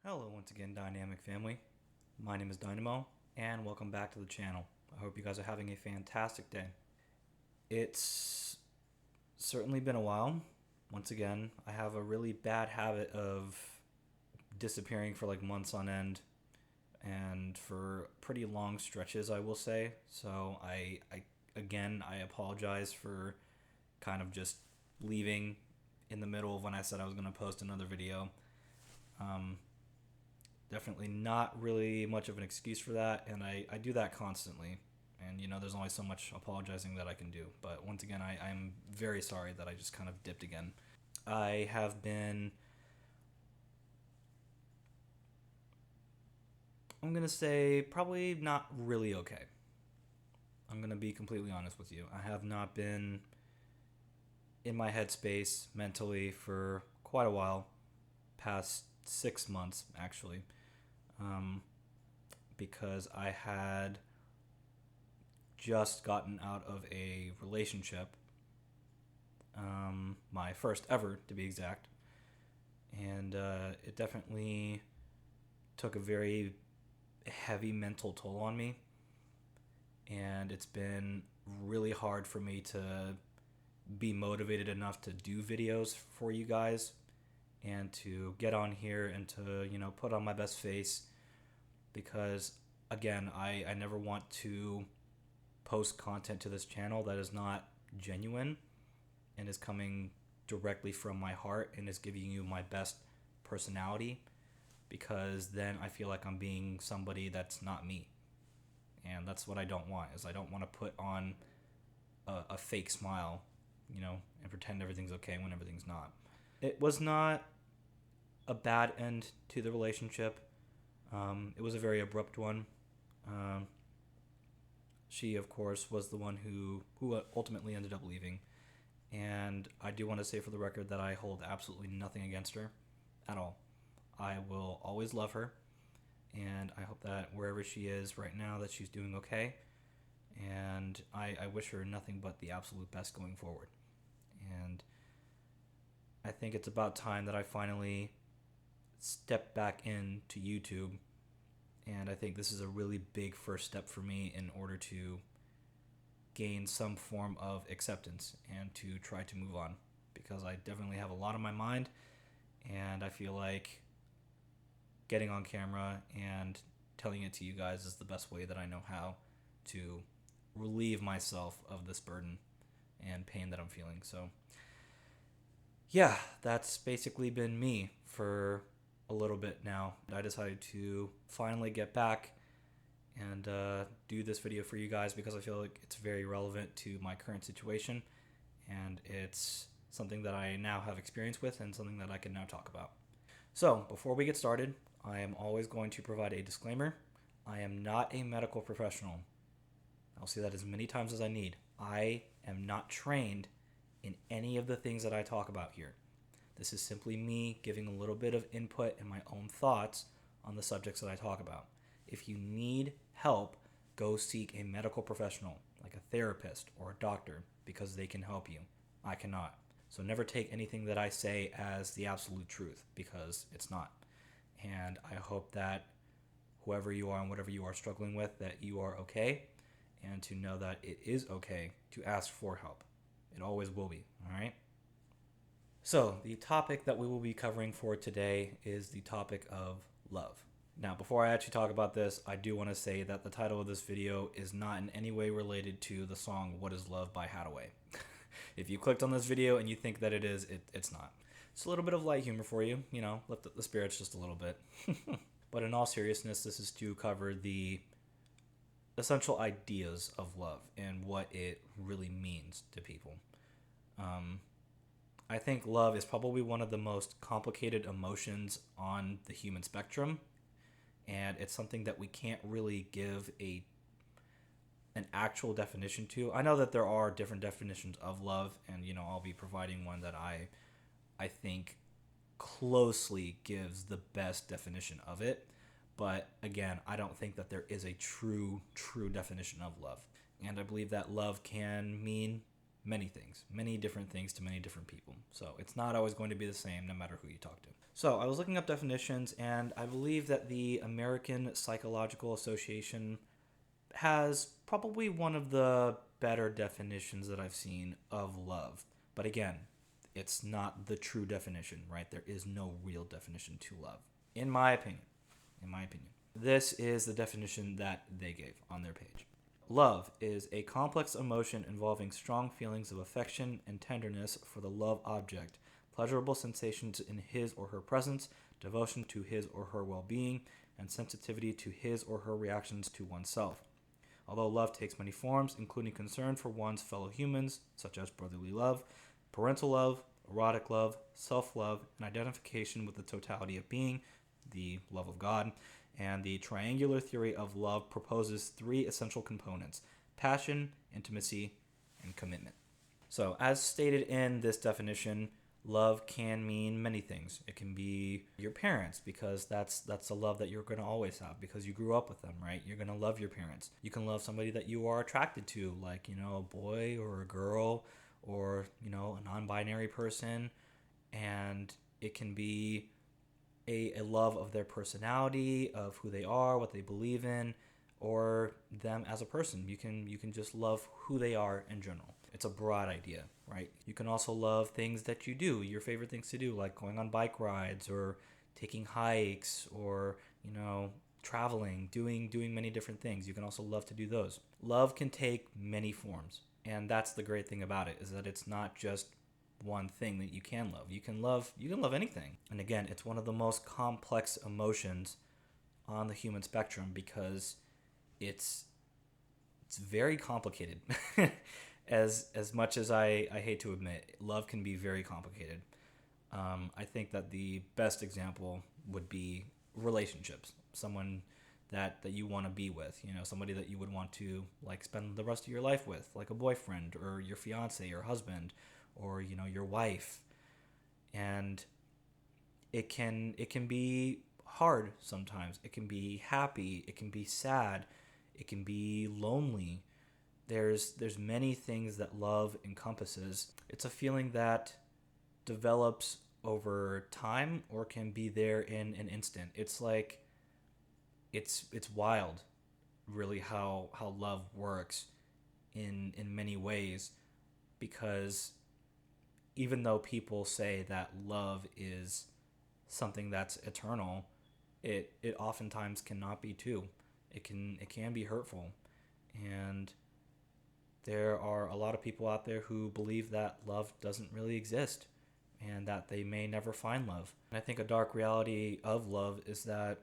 Hello once again, Dynamic Family. My name is Dynamo, and welcome back to the channel. I hope you guys are having a fantastic day. It's certainly been a while. Once again, I have a really bad habit of disappearing for like months on end and for pretty long stretches, I will say. So I apologize for kind of just leaving in the middle of when I said I was going to post another video. Um, Definitely not really much of an excuse for that, and I do that constantly. And there's only so much apologizing that I can do. But once again, I'm very sorry that I just kind of dipped again. I have been, I'm going to say, probably not really okay. I'm going to be completely honest with you. I have not been in my headspace mentally for quite a while, past 6 months actually, um, because I had just gotten out of a relationship, my first ever to be exact, and it definitely took a very heavy mental toll on me, and it's been really hard for me to be motivated enough to do videos for you guys and to get on here and to put on my best face, because again, I never want to post content to this channel that is not genuine and is coming directly from my heart and is giving you my best personality, because then I feel like I'm being somebody that's not me, and that's what I don't want. Is I don't want to put on a fake smile, and pretend everything's okay when everything's not. It was not a bad end to the relationship. It was a very abrupt one. Um, she, of course, was the one who ultimately ended up leaving. And I do want to say for the record that I hold absolutely nothing against her at all. I will always love her, and I hope that wherever she is right now that she's doing okay. And I wish her nothing but the absolute best going forward. And I think it's about time that I finally step back into YouTube, and I think this is a really big first step for me in order to gain some form of acceptance and to try to move on, because I definitely have a lot on my mind, and I feel like getting on camera and telling it to you guys is the best way that I know how to relieve myself of this burden and pain that I'm feeling. So yeah, that's basically been me for a little bit now. I decided to finally get back and do this video for you guys, because I feel like it's very relevant to my current situation, and it's something that I now have experience with and something that I can now talk about. So before we get started, I am always going to provide a disclaimer. I am not a medical professional. I'll say that as many times as I need. I am not trained in any of the things that I talk about here. This is simply me giving a little bit of input and my own thoughts on the subjects that I talk about. If you need help, go seek a medical professional, like a therapist or a doctor, because they can help you. I cannot. So never take anything that I say as the absolute truth, because it's not. And I hope that whoever you are and whatever you are struggling with, that you are okay, and to know that it is okay to ask for help. It always will be, all right? So the topic that we will be covering for today is the topic of love. Now, before I actually talk about this, I do want to say that the title of this video is not in any way related to the song What Is Love by Hadaway. If you clicked on this video and you think that it is, it's not. It's a little bit of light humor for you, lift up the spirits just a little bit. But in all seriousness, this is to cover the essential ideas of love and what it really means to people. I think love is probably one of the most complicated emotions on the human spectrum, and it's something that we can't really give an actual definition to. I know that there are different definitions of love, and I'll be providing one that I think closely gives the best definition of it. But again, I don't think that there is a true definition of love. And I believe that love can mean many things, many different things to many different people. So it's not always going to be the same no matter who you talk to. So I was looking up definitions, and I believe that the American Psychological Association has probably one of the better definitions that I've seen of love. But again, it's not the true definition, right? There is no real definition to love, in my opinion. In my opinion. This is the definition that they gave on their page. Love is a complex emotion involving strong feelings of affection and tenderness for the love object, pleasurable sensations in his or her presence, devotion to his or her well-being, and sensitivity to his or her reactions to oneself. Although love takes many forms, including concern for one's fellow humans, such as brotherly love, parental love, erotic love, self-love, and identification with the totality of being, the love of God, and the triangular theory of love proposes three essential components: passion, intimacy, and commitment. So, as stated in this definition, love can mean many things. It can be your parents, because that's a love that you're going to always have because you grew up with them, right? You're going to love your parents. You can love somebody that you are attracted to, like, a boy or a girl or, a non-binary person. And it can be a love of their personality, of who they are, what they believe in, or them as a person. You can just love who they are in general. It's a broad idea, right? You can also love things that you do, your favorite things to do, like going on bike rides or taking hikes or, traveling, doing many different things. You can also love to do those. Love can take many forms. And that's the great thing about it, is that it's not just one thing that you can love. You can love anything. And again, it's one of the most complex emotions on the human spectrum because it's very complicated. As much as I hate to admit, love can be very complicated. I think that the best example would be relationships. Someone that you want to be with, somebody that you would want to spend the rest of your life with, like a boyfriend or your fiance or husband, or your wife. And it can be hard sometimes. It can be happy, it can be sad, it can be lonely. There's many things that love encompasses. It's a feeling that develops over time or can be there in an instant. It's like it's wild, really, how love works in many ways, because even though people say that love is something that's eternal, it oftentimes cannot be too. It can be hurtful. And there are a lot of people out there who believe that love doesn't really exist and that they may never find love. And I think a dark reality of love is that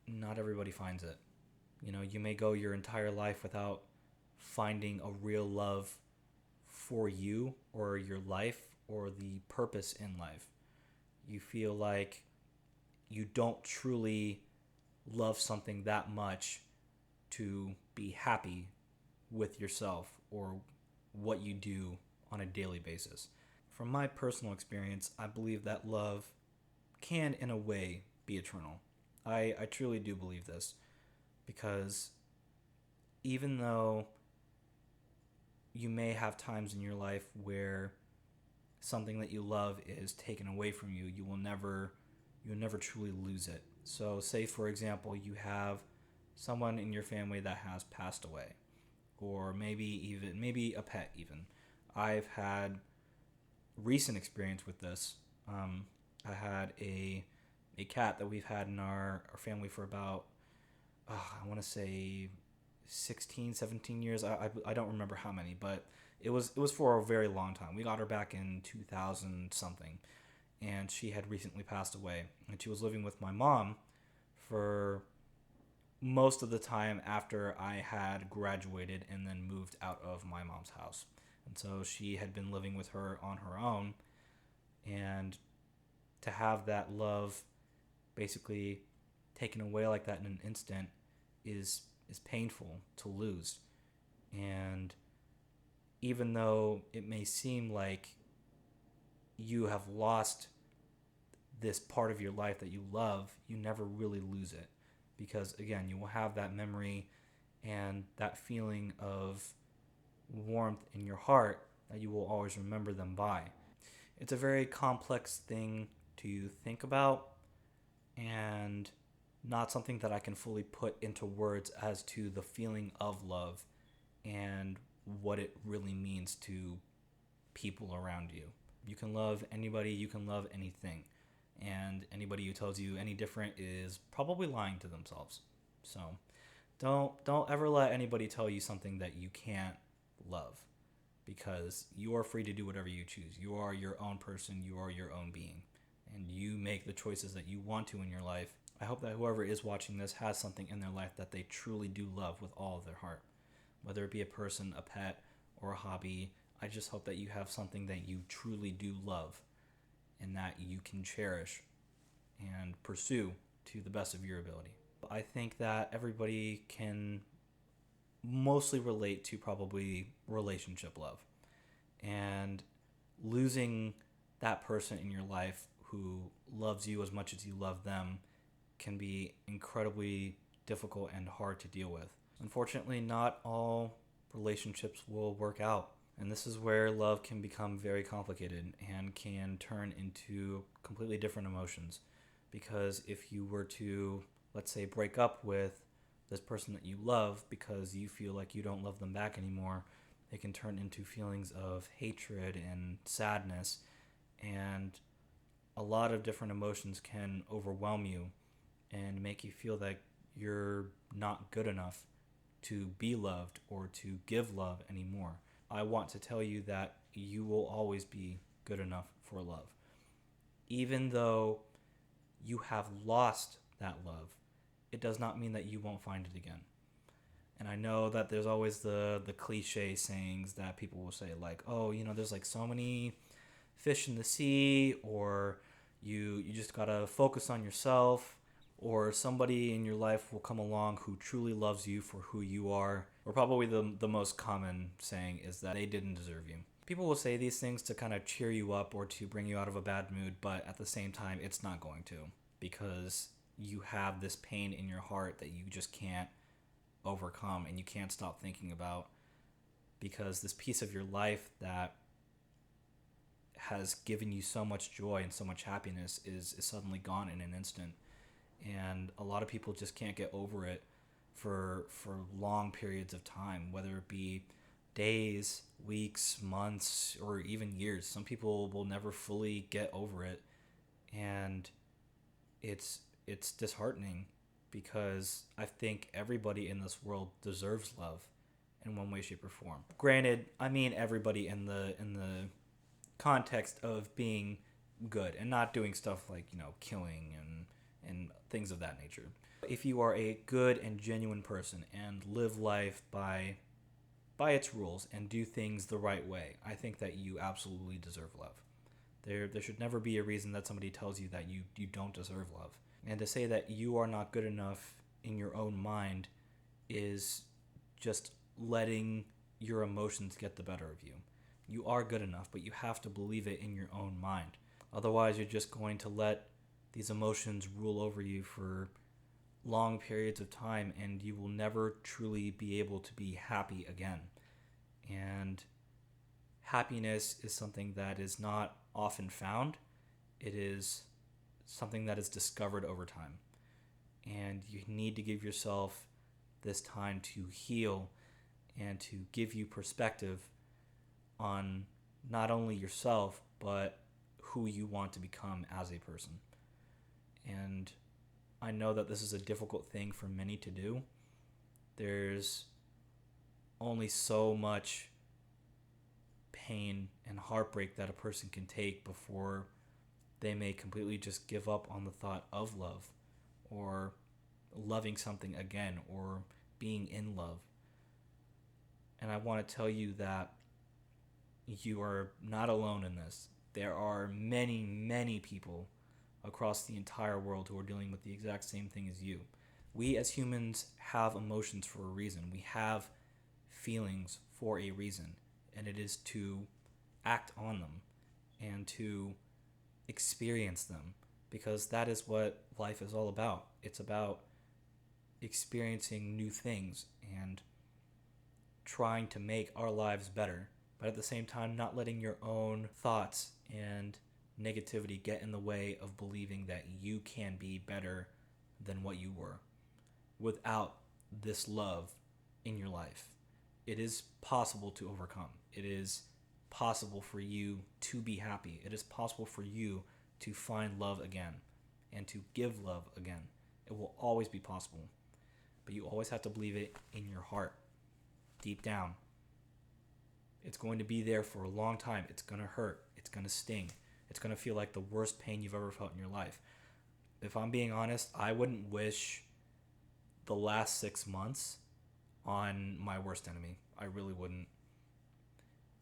not everybody finds it. You may go your entire life without finding a real love for you or your life or the purpose in life. You feel like you don't truly love something that much to be happy with yourself or what you do on a daily basis. From my personal experience, I believe that love can, in a way, be eternal. I truly do believe this, because even though you may have times in your life where something that you love is taken away from you, you'll never truly lose it. So say, for example, you have someone in your family that has passed away, or maybe a pet even. I've had recent experience with this. I had a cat that we've had in our family for about, I want to say 16, 17 years. I don't remember how many, but it was for a very long time. We got her back in 2000 something, and she had recently passed away. And she was living with my mom for most of the time after I had graduated and then moved out of my mom's house. And so she had been living with her on her own, and to have that love basically taken away like that in an instant is painful to lose. And even though it may seem like you have lost this part of your life that you love, you never really lose it, because again, you will have that memory and that feeling of warmth in your heart that you will always remember them by. It's a very complex thing to think about, and not something that I can fully put into words as to the feeling of love and what it really means to people around you. You can love anybody, you can love anything. And anybody who tells you any different is probably lying to themselves. So don't ever let anybody tell you something that you can't love, because you are free to do whatever you choose. You are your own person, you are your own being, and you make the choices that you want to in your life. I hope that whoever is watching this has something in their life that they truly do love with all of their heart. Whether it be a person, a pet, or a hobby, I just hope that you have something that you truly do love and that you can cherish and pursue to the best of your ability. I think that everybody can mostly relate to probably relationship love. And losing that person in your life who loves you as much as you love them can be incredibly difficult and hard to deal with. Unfortunately, not all relationships will work out. And this is where love can become very complicated and can turn into completely different emotions. Because if you were to, let's say, break up with this person that you love because you feel like you don't love them back anymore, it can turn into feelings of hatred and sadness. And a lot of different emotions can overwhelm you and make you feel that you're not good enough to be loved or to give love anymore. I want to tell you that you will always be good enough for love. Even though you have lost that love, it does not mean that you won't find it again. And I know that there's always the cliche sayings that people will say, like, oh, there's like so many fish in the sea, or you just gotta focus on yourself, or somebody in your life will come along who truly loves you for who you are. Or probably the most common saying is that they didn't deserve you. People will say these things to kind of cheer you up or to bring you out of a bad mood, but at the same time, it's not going to, because you have this pain in your heart that you just can't overcome and you can't stop thinking about, because this piece of your life that has given you so much joy and so much happiness is suddenly gone in an instant. And a lot of people just can't get over it for long periods of time, whether it be days, weeks, months, or even years. Some people will never fully get over it, and it's disheartening, because I think everybody in this world deserves love in one way, shape, or form. Granted, I mean everybody in the context of being good and not doing stuff like, killing and things of that nature. If you are a good and genuine person and live life by its rules and do things the right way, I think that you absolutely deserve love. There should never be a reason that somebody tells you that you don't deserve love. And to say that you are not good enough in your own mind is just letting your emotions get the better of you. You are good enough, but you have to believe it in your own mind. Otherwise, you're just going to let these emotions rule over you for long periods of time, and you will never truly be able to be happy again. And happiness is something that is not often found. It is something that is discovered over time. And you need to give yourself this time to heal and to give you perspective on not only yourself, but who you want to become as a person. And I know that this is a difficult thing for many to do. There's only so much pain and heartbreak that a person can take before they may completely just give up on the thought of love, or loving something again, or being in love. And I want to tell you that you are not alone in this. There are many, many people across the entire world who are dealing with the exact same thing as you. We as humans have emotions for a reason. We have feelings for a reason, and it is to act on them and to experience them, because that is what life is all about. It's about experiencing new things and trying to make our lives better but at the same time, not letting your own thoughts and negativity get in the way of believing that you can be better than what you were without this love in your life. It is possible to overcome. It is possible for you to be happy. It is possible for you to find love again and to give love again. It will always be possible. But you always have to believe it in your heart, deep down. It's going to be there for a long time. It's going to hurt. It's going to sting. It's going to feel like the worst pain you've ever felt in your life. If I'm being honest, I wouldn't wish the last 6 months on my worst enemy. I really wouldn't.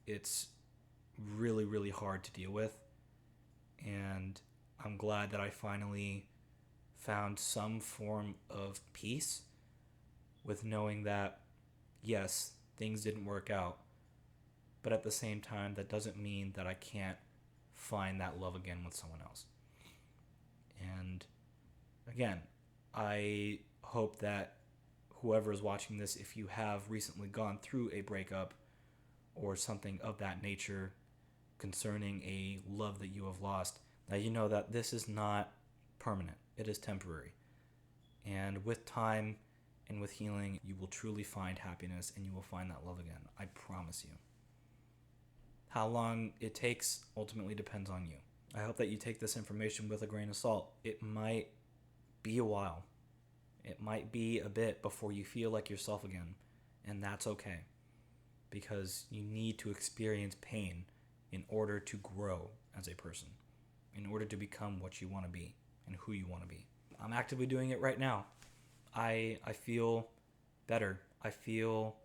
It's really, really hard to deal with. And I'm glad that I finally found some form of peace with knowing that, yes, things didn't work out. But at the same time, that doesn't mean that I can't find that love again with someone else. And again, I hope that whoever is watching this, if you have recently gone through a breakup or something of that nature concerning a love that you have lost, that you know that this is not permanent. It is temporary. And with time and with healing, you will truly find happiness and you will find that love again. I promise you. How long it takes ultimately depends on you. I hope that you take this information with a grain of salt. It might be a while. It might be a bit before you feel like yourself again. And that's okay. Because you need to experience pain in order to grow as a person. In order to become what you want to be and who you want to be. I'm actively doing it right now. I feel better. I feel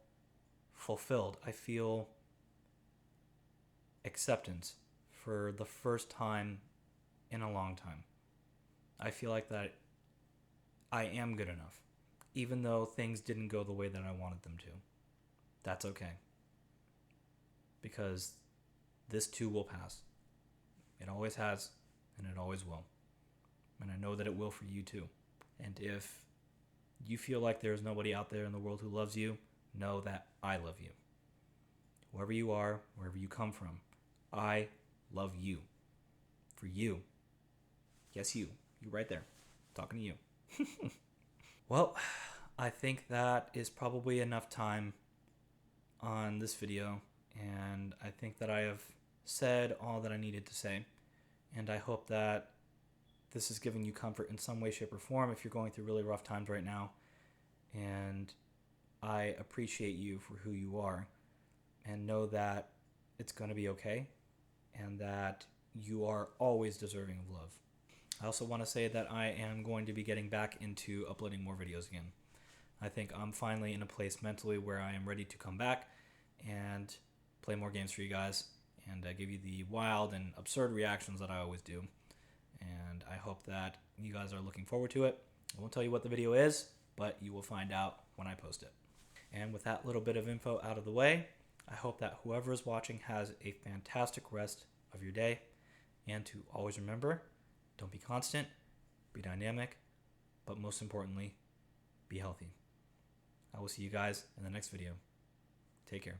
fulfilled. I feel acceptance for the first time in a long time. I feel like that I am good enough, even though things didn't go the way that I wanted them to. That's okay. Because this too will pass. It always has, and it always will. And I know that it will for you too. And if you feel like there's nobody out there in the world who loves you, know that I love you. Whoever you are, wherever you come from, I love you. For you. Yes, you. You right there. Talking to you. Well, I think that is probably enough time on this video. And I think that I have said all that I needed to say. And I hope that this is giving you comfort in some way, shape, or form if you're going through really rough times right now. And I appreciate you for who you are. And know that it's going to be okay. And that you are always deserving of love. I also want to say that I am going to be getting back into uploading more videos again. I think I'm finally in a place mentally where I am ready to come back and play more games for you guys and give you the wild and absurd reactions that I always do. And I hope that you guys are looking forward to it. I won't tell you what the video is, but you will find out when I post it. And with that little bit of info out of the way, I hope that whoever is watching has a fantastic rest of your day. And to always remember, don't be constant, be dynamic, but most importantly, be healthy. I will see you guys in the next video. Take care.